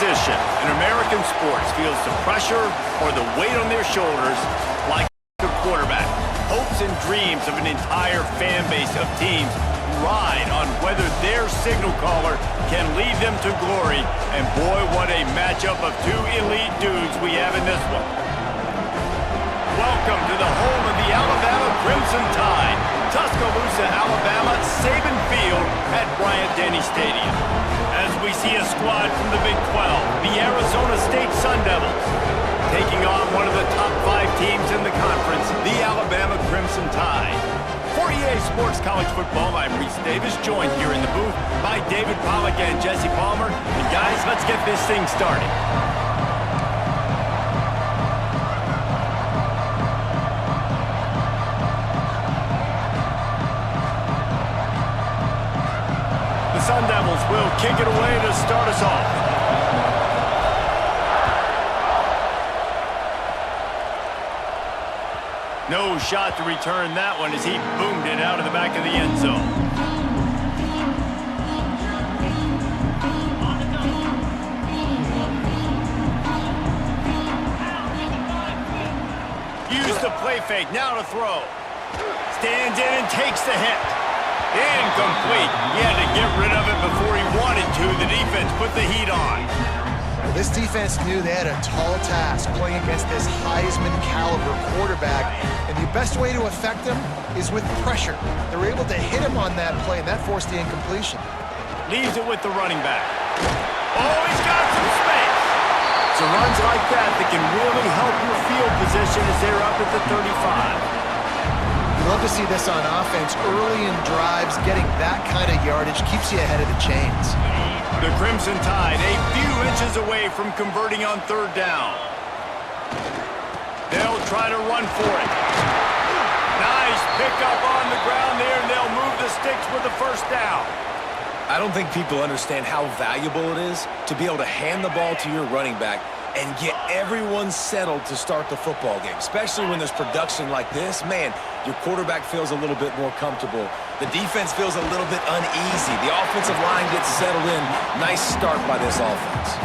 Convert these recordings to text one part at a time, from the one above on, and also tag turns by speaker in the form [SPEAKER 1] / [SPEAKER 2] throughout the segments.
[SPEAKER 1] position in American sports feels the pressure or the weight on their shoulders like a quarterback. Hopes and dreams of an entire fan base of teams ride on whether their signal caller can lead them to glory. And boy, what a matchup of two elite dudes we have in this one. Welcome to the home of the Alabama Crimson Tide, Tuscaloosa, Alabama, Saban Field at Bryant-Denny Stadium. As we see a squad from the Big 12, the Arizona State Sun Devils, taking on one of the top 5 teams in the conference, the Alabama Crimson Tide. For EA Sports College Football, I'm Reese Davis, joined here in the booth by David Pollack and Jesse Palmer. And guys, let's get this thing started. The Sun Devils will kick it away to start us off. No shot to return that one as he boomed it out of the back of the end zone. Use the play fake, now to throw. Stands in and takes the hit. Incomplete. He had to get rid of it before he wanted to. The defense put the heat on.
[SPEAKER 2] Well, this defense knew they had a tall task playing against this Heisman-caliber quarterback, and the best way to affect him is with pressure. They were able to hit him on that play, and that forced the incompletion.
[SPEAKER 1] Leaves it with the running back. Oh, he's got some space. So runs like that can really help your field position as they're up at the 35.
[SPEAKER 2] You love to see this on offense. Early in drives, getting that kind of yardage keeps you ahead of the chains.
[SPEAKER 1] The Crimson Tide a few inches away from converting on third down. They'll try to run for it. Nice pickup on the ground there, and they'll move the sticks with the first down.
[SPEAKER 3] I don't think people understand how valuable it is to be able to hand the ball to your running back and get everyone settled to start the football game, especially when there's production like this. Man, your quarterback feels a little bit more comfortable. The defense feels a little bit uneasy. The offensive line gets settled in. Nice start by this offense.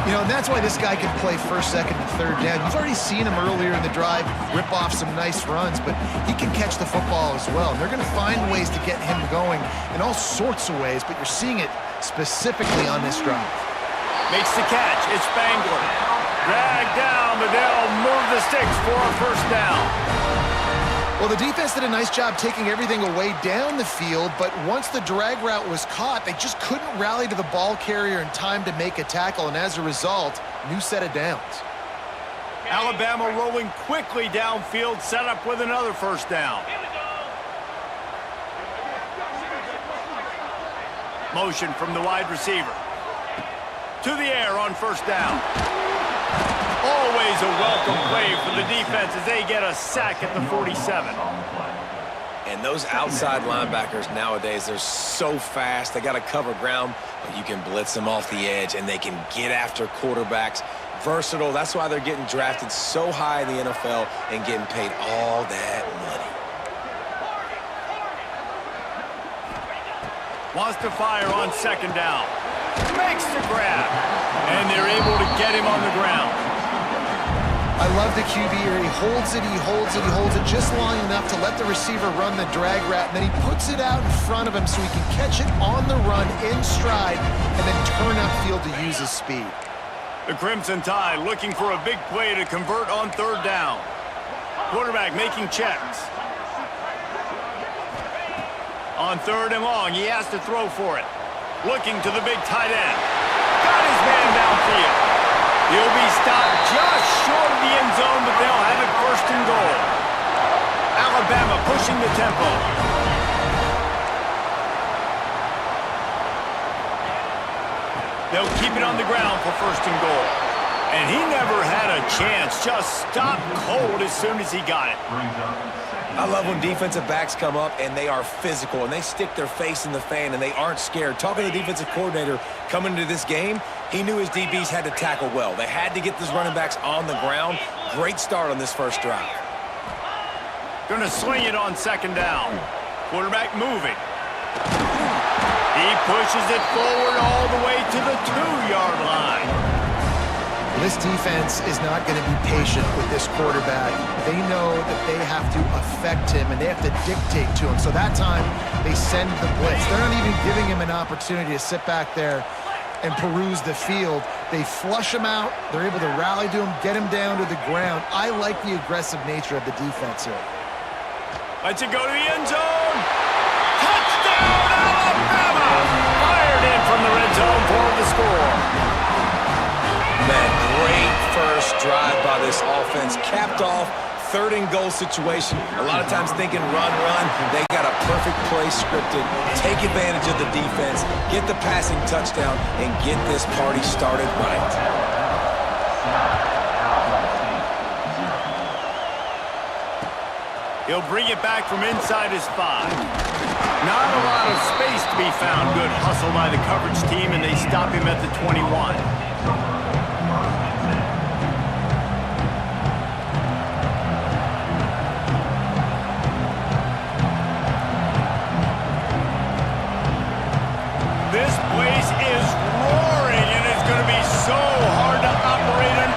[SPEAKER 2] You know, and that's why this guy can play first, second, and third down. You've already seen him earlier in the drive rip off some nice runs, but he can catch the football as well. And they're going to find ways to get him going in all sorts of ways, but you're seeing it specifically on this drive.
[SPEAKER 1] Makes the catch. It's Spangler. Dragged down, but they'll move the sticks for a first down.
[SPEAKER 2] Well, the defense did a nice job taking everything away down the field, but once the drag route was caught, they just couldn't rally to the ball carrier in time to make a tackle, and as a result, new set of downs.
[SPEAKER 1] Alabama rolling quickly downfield, set up with another first down. Motion from the wide receiver. To the air on first down. Always a welcome play for the defense as they get a sack at the 47.
[SPEAKER 3] And those outside linebackers nowadays, they're so fast. They got to cover ground, but you can blitz them off the edge, and they can get after quarterbacks. Versatile. That's why they're getting drafted so high in the NFL and getting paid all that money.
[SPEAKER 1] Wants to fire on second down. Makes the grab. And they're able to get him on the ground.
[SPEAKER 2] I love the QB here. He holds it, he holds it, he holds it just long enough to let the receiver run the drag route, and then he puts it out in front of him so he can catch it on the run in stride and then turn upfield to use his speed.
[SPEAKER 1] The Crimson Tide looking for a big play to convert on third down. Quarterback making checks. On third and long, he has to throw for it. Looking to the big tight end. Got his man downfield. He'll be stopped just short of the end zone, but they'll have it first and goal. Alabama pushing the tempo. They'll keep it on the ground for first and goal. And he never had a chance. Just stopped cold as soon as he got it.
[SPEAKER 3] I love when defensive backs come up and they are physical and they stick their face in the fan and they aren't scared. Talking to the defensive coordinator coming into this game, he knew his DBs had to tackle well. They had to get these running backs on the ground. Great start on this first drive.
[SPEAKER 1] Going to swing it on second down. Quarterback moving. He pushes it forward all the way to the 2-yard line.
[SPEAKER 2] This defense is not going to be patient with this quarterback. They know that they have to affect him, and they have to dictate to him. So that time, they send the blitz. They're not even giving him an opportunity to sit back there and peruse the field. They flush him out. They're able to rally to him, get him down to the ground. I like the aggressive nature of the defense here.
[SPEAKER 1] Lets it go to the end zone. Touchdown, Alabama! Fired in from the red zone for the score.
[SPEAKER 3] Man, great first drive by this offense. Capped off, 3rd and goal situation. A lot of times thinking run. They got a perfect play scripted. Take advantage of the defense, get the passing touchdown, and get this party started right.
[SPEAKER 1] He'll bring it back from inside his 5. Not a lot of space to be found. Good hustle by the coverage team, and they stop him at the 21. This place is roaring, and it's going to be so hard to operate in.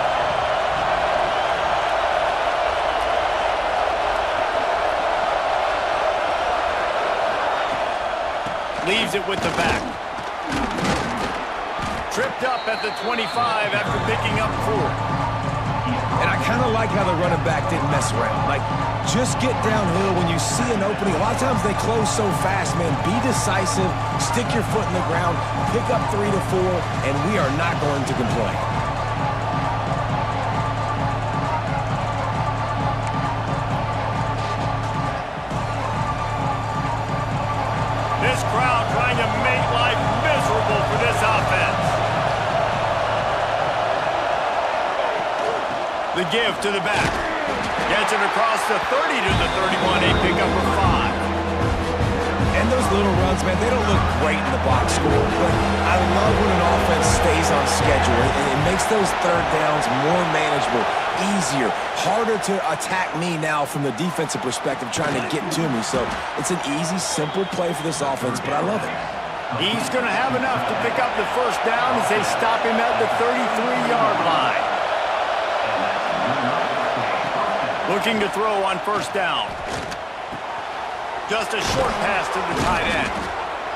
[SPEAKER 1] Leaves it with the back. Tripped up at the 25 after picking up 4.
[SPEAKER 3] And I kind of like how the running back didn't mess around. Like, just get downhill when you see an opening. A lot of times they close so fast, man. Be decisive, stick your foot in the ground, pick up 3 to 4, and we are not going to complain.
[SPEAKER 1] This crowd trying to make life miserable for this offense. The give to the back. Gets it across the 30 to the 31. A pickup of 5.
[SPEAKER 3] And those little runs, man, they don't look great in the box score, but I love when an offense stays on schedule, and it makes those 3rd downs more manageable, easier, harder to attack me now from the defensive perspective trying to get to me. So it's an easy, simple play for this offense, but I love it.
[SPEAKER 1] He's going to have enough to pick up the 1st down as they stop him at the 33-yard line. Looking to throw on 1st down. Just a short pass to the tight end.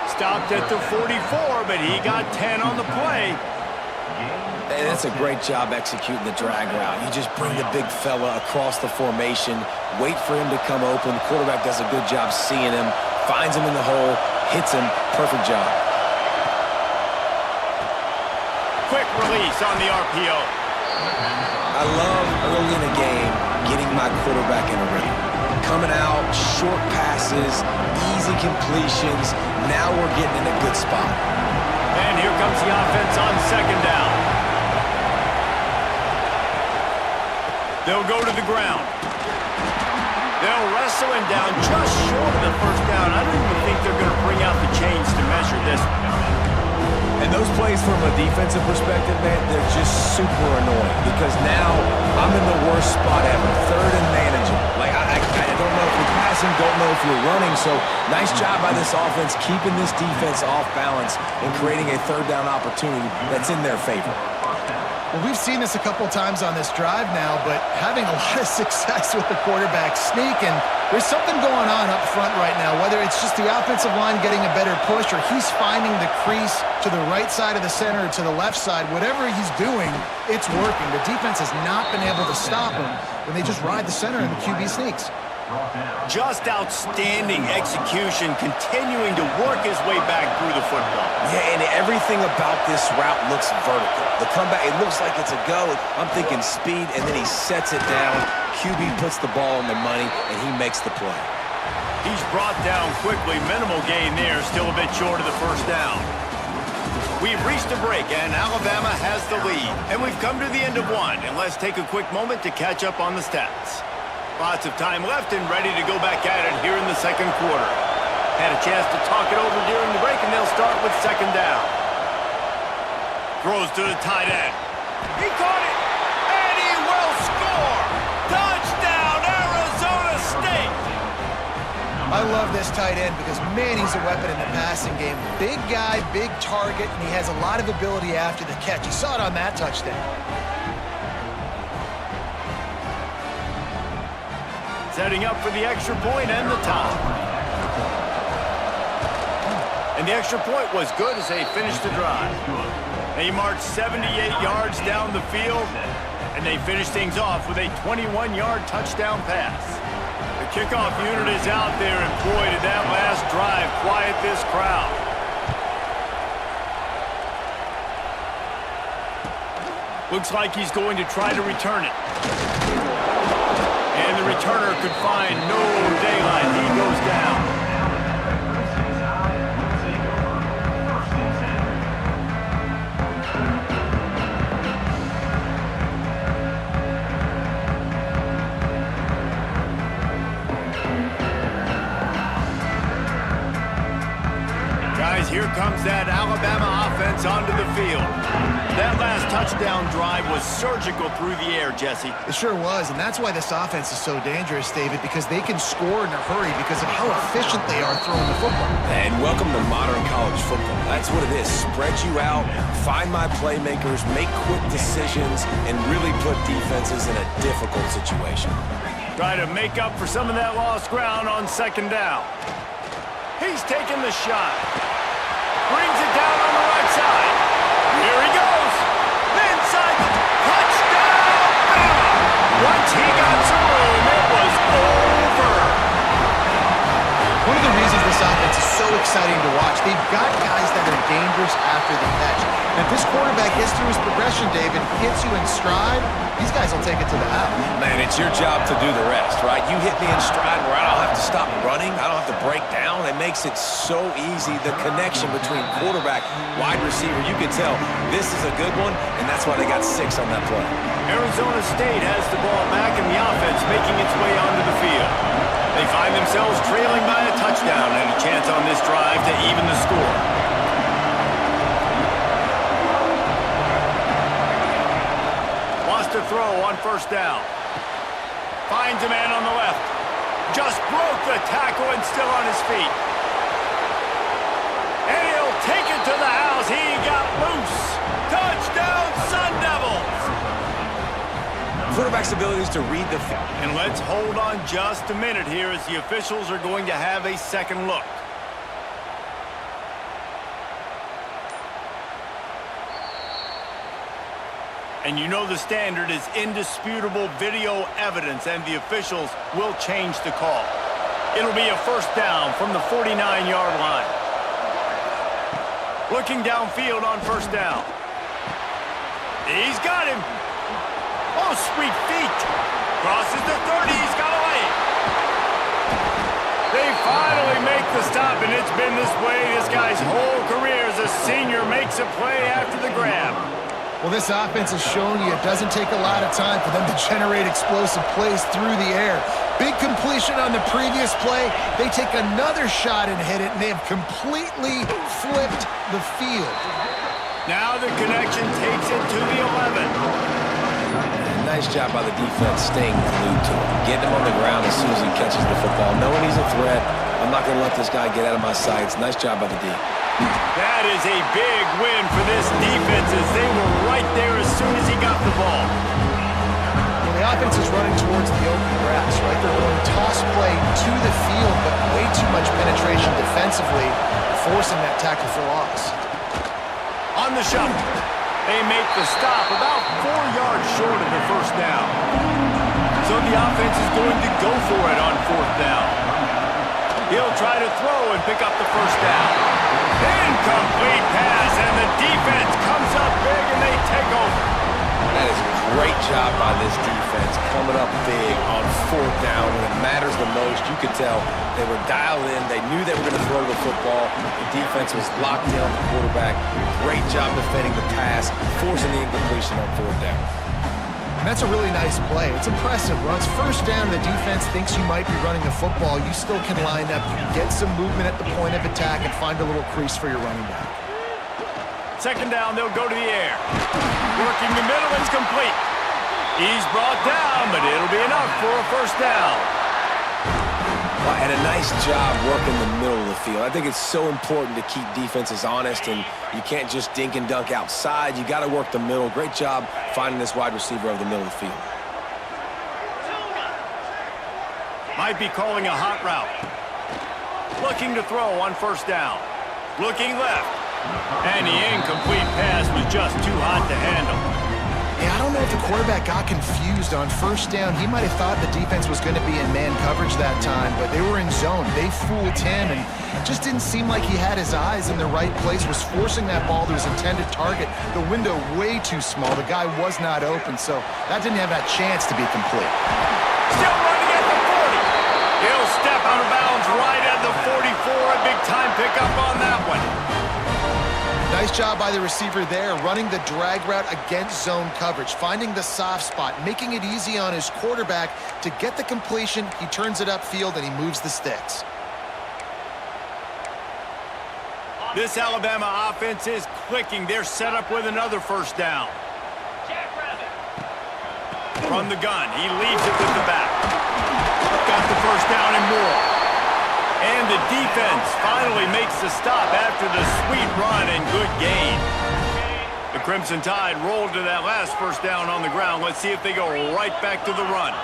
[SPEAKER 1] Stopped at the 44, but he got 10 on the play.
[SPEAKER 3] And that's a great job executing the drag route. You just bring the big fella across the formation, wait for him to come open. The quarterback does a good job seeing him, finds him in the hole, hits him. Perfect job.
[SPEAKER 1] Quick release on the RPO.
[SPEAKER 3] I love early in the game getting my quarterback in a rhythm. Coming out, short passes, easy completions. Now we're getting in a good spot.
[SPEAKER 1] And here comes the offense on 2nd down. They'll go to the ground. They'll wrestle him down just short of the 1st down. I don't even think they're going to bring out the chains to measure this.
[SPEAKER 3] And those plays from a defensive perspective, man, they're just super annoying because now I'm in the worst spot ever. 3rd and manageable. Like, I don't know if you're passing, don't know if you're running. So nice job by this offense keeping this defense off balance and creating a 3rd down opportunity that's in their favor.
[SPEAKER 2] Well, we've seen this a couple times on this drive now, but having a lot of success with the quarterback sneak, and there's something going on up front right now, whether it's just the offensive line getting a better push or he's finding the crease to the right side of the center or to the left side. Whatever he's doing, it's working. The defense has not been able to stop him when they just ride the center and the QB sneaks.
[SPEAKER 1] Just outstanding execution, continuing to work his way back through the football.
[SPEAKER 3] Yeah, and everything about this route looks vertical. The comeback, it looks like it's a go. I'm thinking speed, and then he sets it down. QB puts the ball on the money, and he makes the play.
[SPEAKER 1] He's brought down quickly. Minimal gain there, still a bit short of the 1st down. We've reached a break, and Alabama has the lead. And we've come to the end of one, and let's take a quick moment to catch up on the stats. Lots of time left and ready to go back at it here in the 2nd quarter. Had a chance to talk it over during the break, and they'll start with 2nd down. Throws to the tight end. He caught it, and he will score! Touchdown, Arizona State!
[SPEAKER 2] I love this tight end because, man, he's a weapon in the passing game. Big guy, big target, and he has a lot of ability after the catch. You saw it on that touchdown.
[SPEAKER 1] Setting up for the extra point and the tie. And the extra point was good as they finished the drive. They marched 78 yards down the field, and they finished things off with a 21-yard touchdown pass. The kickoff unit is out there, and boy, did that last drive quiet this crowd. Looks like he's going to try to return it. And the returner could find no daylight. He goes down. Guys, here comes that Alabama offense onto the field. That last touchdown drive was surgical through the air, Jesse.
[SPEAKER 2] It sure was, and that's why this offense is so dangerous, David, because they can score in a hurry because of how efficient they are throwing the football.
[SPEAKER 3] And welcome to modern college football. That's what it is. Spread you out, find my playmakers, make quick decisions, and really put defenses in a difficult situation.
[SPEAKER 1] Try to make up for some of that lost ground on second down. He's taking the shot. Brings it down on the right side. Here he goes. Inside. Touchdown, Bama. Once he got some room, it was over.
[SPEAKER 2] One of the reasons this offense is so exciting to watch, they've got guys that are dangerous after the catch. And if this quarterback gets through his progression, David, hits you in stride, these guys will take it to the house.
[SPEAKER 3] Man, it's your job to do the rest, right? You hit me in stride where I don't have to stop running. I don't have to break down. It makes it so easy. The connection between quarterback, wide receiver, you can tell this is a good one, and that's why they got 6 on that play.
[SPEAKER 1] Arizona State has the ball back in the offense, making its way onto the field. They find themselves trailing by a touchdown and a chance on this drive to even the score. To throw on first down. Finds a man on the left. Just broke the tackle and still on his feet. And he'll take it to the house. He got loose. Touchdown, Sun Devils.
[SPEAKER 3] Quarterback's abilities to read the field.
[SPEAKER 1] And let's hold on just a minute here as the officials are going to have a second look. And you know the standard is indisputable video evidence, and the officials will change the call. It'll be a first down from the 49-yard line. Looking downfield on first down. He's got him. Oh, sweet feet. Crosses the 30. He's got away. They finally make the stop, and it's been this way this guy's whole career as a senior makes a play after the grab.
[SPEAKER 2] Well, this offense has shown you it doesn't take a lot of time for them to generate explosive plays through the air. Big completion on the previous play. They take another shot and hit it, and they have completely flipped the field.
[SPEAKER 1] Now the connection takes it to the 11.
[SPEAKER 3] Nice job by the defense staying glued to him. Getting him on the ground as soon as he catches the football. Knowing he's a threat, I'm not going to let this guy get out of my sights. Nice job by the D.
[SPEAKER 1] That is a big win for this defense as they were right there as soon as he got the ball.
[SPEAKER 2] Well, the offense is running towards the open grass, right? They're going toss play to the field, but way too much penetration defensively, forcing that tackle for loss.
[SPEAKER 1] On the shuffle, they make the stop about 4 yards short of the first down. So the offense is going to go for it on fourth down. He'll try to throw and pick up the first down. Incomplete pass, and the defense comes up big, and they take over.
[SPEAKER 3] That is a great job by this defense, coming up big on fourth down when it matters the most. You could tell they were dialed in. They knew they were going to throw the football. The defense was locked in on the quarterback. Great job defending the pass, forcing the incompletion on fourth down.
[SPEAKER 2] And that's a really nice play. It's impressive. Once first down, the defense thinks you might be running the football. You still can line up, you can get some movement at the point of attack, and find a little crease for your running back.
[SPEAKER 1] Second down, they'll go to the air. Working the middle, it's complete. He's brought down, but it'll be enough for a first down.
[SPEAKER 3] And a nice job working the middle of the field. I think it's so important to keep defenses honest, and you can't just dink and dunk outside. You got to work the middle. Great job finding this wide receiver over the middle of the field.
[SPEAKER 1] Might be calling a hot route. Looking to throw on first down. Looking left. And the incomplete pass was just too hot to handle.
[SPEAKER 2] Yeah, I don't know if the quarterback got confused on first down. He might have thought the defense was going to be in man coverage that time, but they were in zone. They fooled him, and it just didn't seem like he had his eyes in the right place, was forcing that ball to his intended target. The window way too small. The guy was not open, so that didn't have that chance to be complete.
[SPEAKER 1] Still running at the 40. He'll step out of bounds right at the 44. A big-time pickup on that one.
[SPEAKER 2] Nice job by the receiver there, running the drag route against zone coverage, finding the soft spot, making it easy on his quarterback to get the completion. He turns it upfield, and he moves the sticks.
[SPEAKER 1] This Alabama offense is clicking. They're set up with another first down. From the gun, he leaves it with the back. Got the first down and more. And the defense finally makes the stop after the sweet run and good gain. The Crimson Tide rolled to that last first down on the ground. Let's see if they go right back to the run.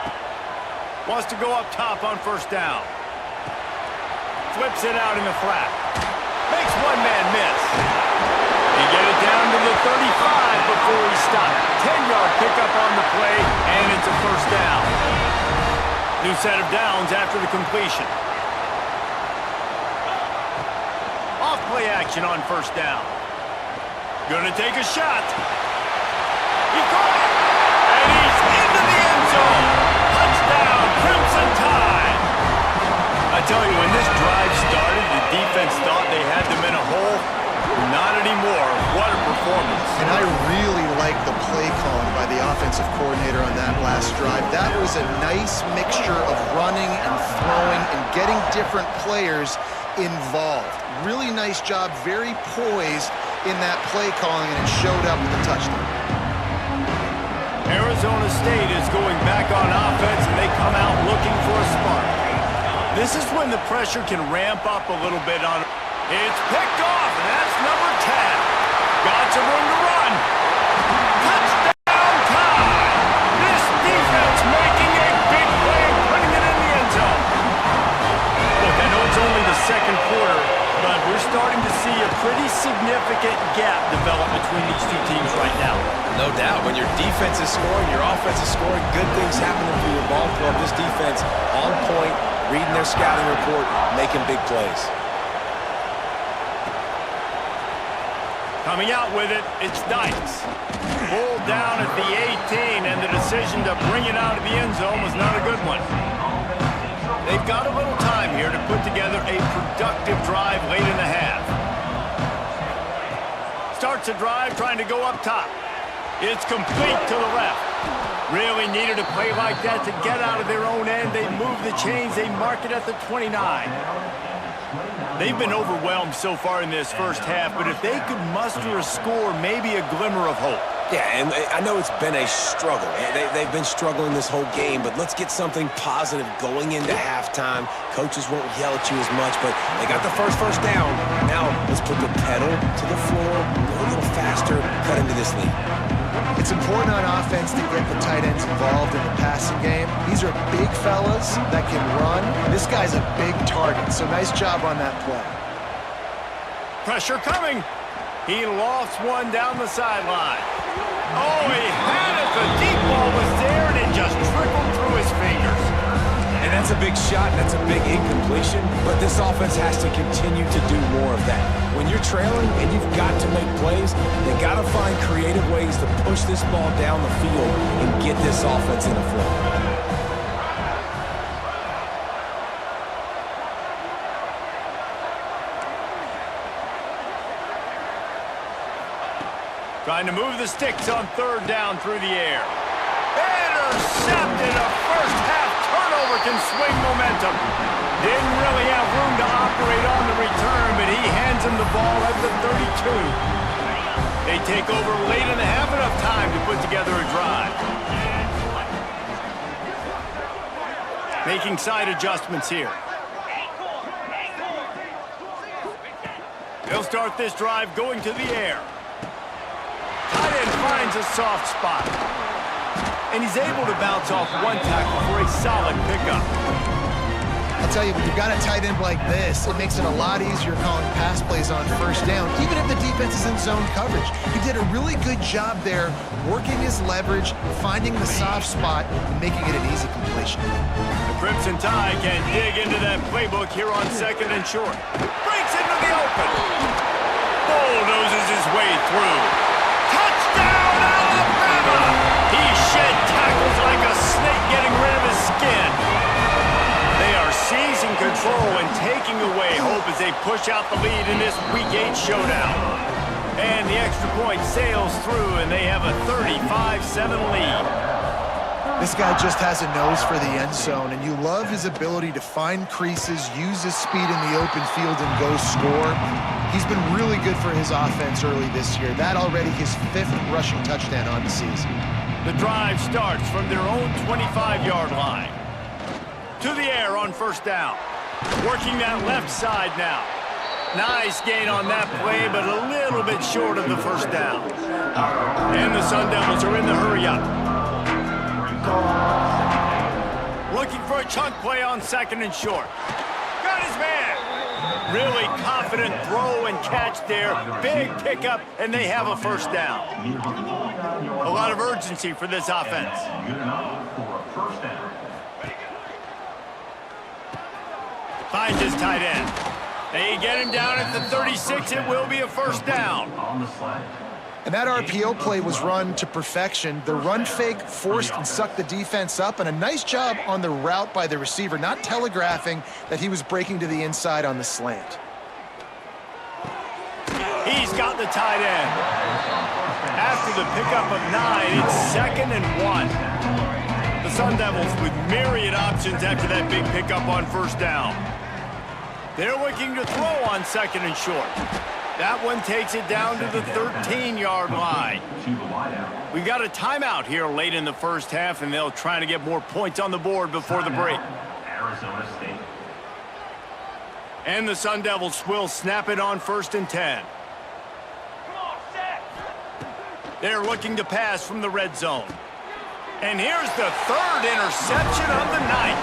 [SPEAKER 1] Wants to go up top on first down. Flips it out in the flat. Makes one man miss. He get it down to the 35 before he stopped. 10-yard pickup on the play, and it's a first down. New set of downs after the completion. Off-play action on first down. Gonna take a shot. He caught it! And he's into the end zone! Touchdown, Crimson Tide! I tell you, when this drive started, the defense thought they had them in a hole. Not anymore. What a performance.
[SPEAKER 2] And I really like the play calling by the offensive coordinator on that last drive. That was a nice mixture of running and throwing and getting different players involved. Really nice job, very poised in that play calling, and it showed up with a touchdown.
[SPEAKER 1] Arizona State is going back on offense, and they come out looking for a spark. This is when the pressure can ramp up a little bit on. It's picked off, and that's number 10. Got some room to run. Touchdown time! This defense making a big play and putting it in the end zone. Look, I know it's only the second quarter, but we're starting to see a pretty significant gap develop between these two teams right now.
[SPEAKER 3] No doubt. When your defense is scoring, your offense is scoring, good things happening for your ball club. This defense on point, reading their scouting report, making big plays.
[SPEAKER 1] Coming out with it, it's Dykes. Pulled down at the 18, and the decision to bring it out of the end zone was not a good one. They've got a little time here to put together a productive drive late in the half. Starts a drive trying to go up top. It's complete to the left. Really needed a play like that to get out of their own end. They move the chains. They mark it at the 29. They've been overwhelmed so far in this first half, but if they could muster a score, maybe a glimmer of hope.
[SPEAKER 3] Yeah, and I know it's been a struggle. They've been struggling this whole game, but let's get something positive going into halftime. Coaches won't yell at you as much, but they got the first down. Now let's put the pedal to the floor, go a little faster, cut into this lead.
[SPEAKER 2] It's important on offense to get the tight ends involved in the passing game. These are big fellas that can run. This guy's a big target, so nice job on that play.
[SPEAKER 1] Pressure coming. He lofts one down the sideline. Oh, he had it. The deep ball was there, and it just trickled through his fingers.
[SPEAKER 3] And that's a big shot, and that's a big incompletion, but this offense has to continue to do more of that. When you're trailing and you've got to make plays, they got to find creative ways to push this ball down the field and get this offense in a flow.
[SPEAKER 1] Trying to move the sticks on third down through the air. Intercepted. A first-half turnover can swing momentum. Didn't really have room to operate on the return, but he hands him the ball at the 32. They take over late in the half, enough time to put together a drive. Making side adjustments here. They'll start this drive going to the air. Tight end finds a soft spot. And he's able to bounce off one tackle for a solid pickup.
[SPEAKER 2] I'll tell you, when you've got a tight end like this, it makes it a lot easier calling pass plays on first down, even if the defense is in zone coverage. He did a really good job there, working his leverage, finding the soft spot, and making it an easy completion.
[SPEAKER 1] The Crimson Tide can dig into that playbook here on 2nd and short. Breaks into the open. Bulldozes his way through. Touchdown, Alabama! He shed tackles like a snake getting rid of his skin. They are seizing control and taking away hope as they push out the lead in this Week 8 showdown. And the extra point sails through, and they have a 35-7 lead.
[SPEAKER 2] This guy just has a nose for the end zone, and you love his ability to find creases, use his speed in the open field, and go score. He's been really good for his offense early this year. That already his 5th rushing touchdown on the season.
[SPEAKER 1] The drive starts from their own 25-yard line. To the air on first down. Working that left side now. Nice gain on that play, but a little bit short of the first down. And the Sun Devils are in the hurry-up. Looking for a chunk play on 2nd and short. Got his man. Really confident throw and catch there. Big pickup, and they have a first down. A lot of urgency for this offense. Finds his tight end. They get him down at the 36. It will be a first down.
[SPEAKER 2] And that RPO play was run to perfection. The run fake forced and sucked the defense up, and a nice job on the route by the receiver, not telegraphing that he was breaking to the inside on the slant.
[SPEAKER 1] He's got the tight end. After the pickup of 9, it's 2nd and 1. The Sun Devils with myriad options after that big pickup on first down. They're looking to throw on 2nd and short. That one takes it down to the 13-yard line. We've got a timeout here late in the first half, and they'll try to get more points on the board before the break.
[SPEAKER 4] Arizona State.
[SPEAKER 1] And the Sun Devils will snap it on 1st and 10. They're looking to pass from the red zone. And here's the 3rd interception of the night.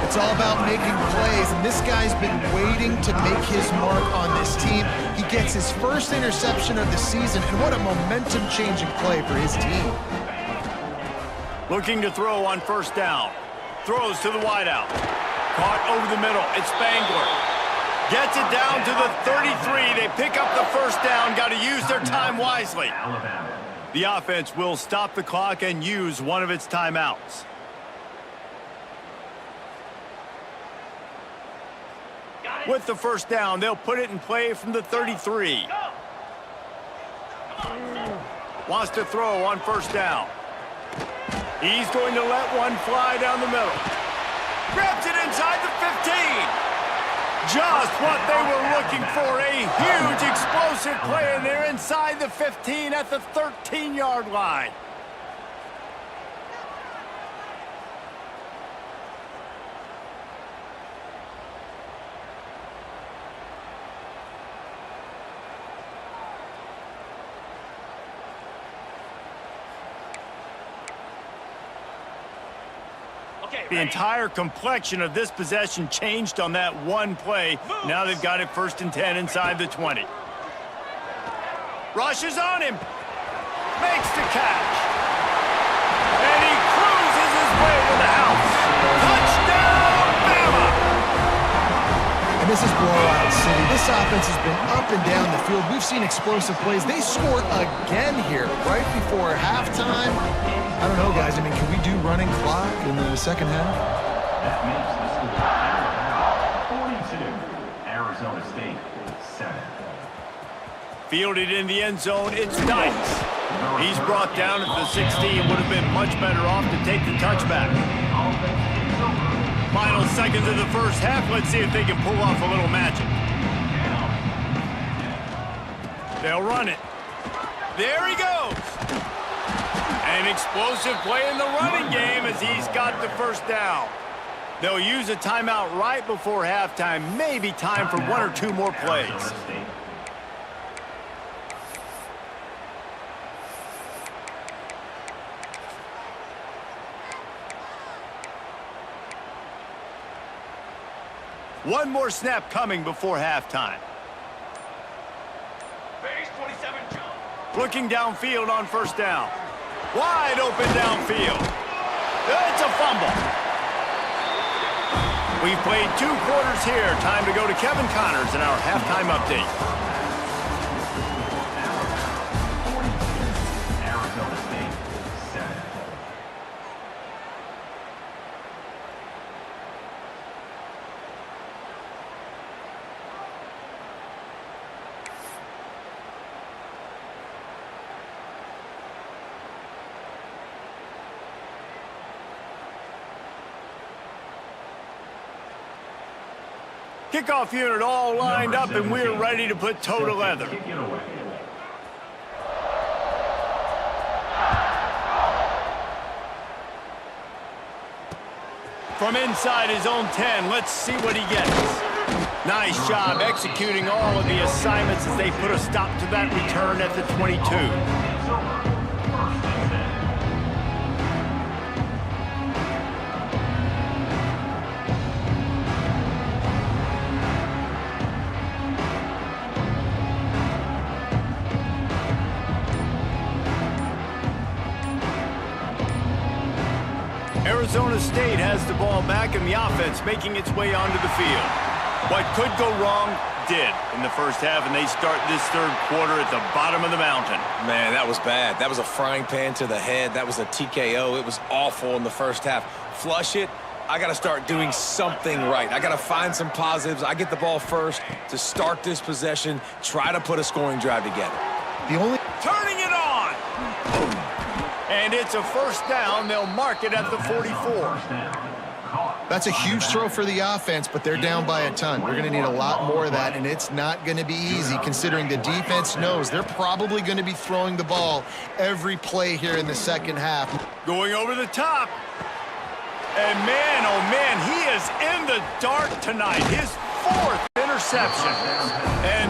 [SPEAKER 2] It's all about making plays, and this guy's been waiting to make his mark on this team. He gets his first interception of the season, and what a momentum-changing play for his team.
[SPEAKER 1] Looking to throw on first down. Throws to the wideout. Caught over the middle. It's Spangler. Gets it down to the 33. They pick up the first down. Got to use their time wisely. The offense will stop the clock and use one of its timeouts. With the first down, they'll put it in play from the 33. Wants to throw on first down. He's going to let one fly down the middle. Grabs it inside the 15. Just what they were looking for. A huge explosive play, and they're inside the 15 at the 13-yard line. The entire complexion of this possession changed on that one play. Now they've got it 1st and 10 inside the 20. Rushes on him. Makes the catch. And he cruises his way to the house. Touchdown, Bama!
[SPEAKER 2] And this is blowout city. This offense has been up and down the field. We've seen explosive plays. They score again here right before halftime. I don't know, guys. I mean, can we do running clock in the second half?
[SPEAKER 4] That makes the score 42, Arizona State 7.
[SPEAKER 1] Fielded in the end zone, it's Dykes. He's brought down at the 16. Would have been much better off to take the touchback. Final seconds of the first half. Let's see if they can pull off a little magic. They'll run it. There he goes. An explosive play in the running game as he's got the first down. They'll use a timeout right before halftime. Maybe time for one or two more plays. One more snap coming before halftime.
[SPEAKER 4] Base 27 jump.
[SPEAKER 1] Looking downfield on first down. Wide open downfield. It's a fumble. We've played 2 quarters here. Time to go to Kevin Connors in our halftime update.
[SPEAKER 4] Arizona State 7.
[SPEAKER 1] Kickoff unit all lined up, and we're ready to put toe to leather.
[SPEAKER 4] Kick it away.
[SPEAKER 1] From inside his own 10, let's see what he gets. Nice job executing all of the assignments as they put a stop to that return at the 22.
[SPEAKER 4] It's over. First and 10.
[SPEAKER 1] Arizona State has the ball back, and the offense making its way onto the field. What could go wrong did in the first half, and they start this third quarter at the bottom of the mountain.
[SPEAKER 3] Man, that was bad. That was a frying pan to the head. That was a TKO. It was awful in the first half. Flush it. I got to start doing something right. I got to find some positives. I get the ball first to start this possession, try to put a scoring drive together.
[SPEAKER 2] The only
[SPEAKER 1] Turning it on! And it's a first down. They'll mark it at the 44.
[SPEAKER 4] First down. Caught.
[SPEAKER 2] That's a huge throw for the offense, but they're down by a ton. We're going to need a lot more of that, and it's not going to be easy considering the defense knows they're probably going to be throwing the ball every play here in the second half.
[SPEAKER 1] Going over the top. And man, oh man, he is in the dark tonight. His 4th interception. And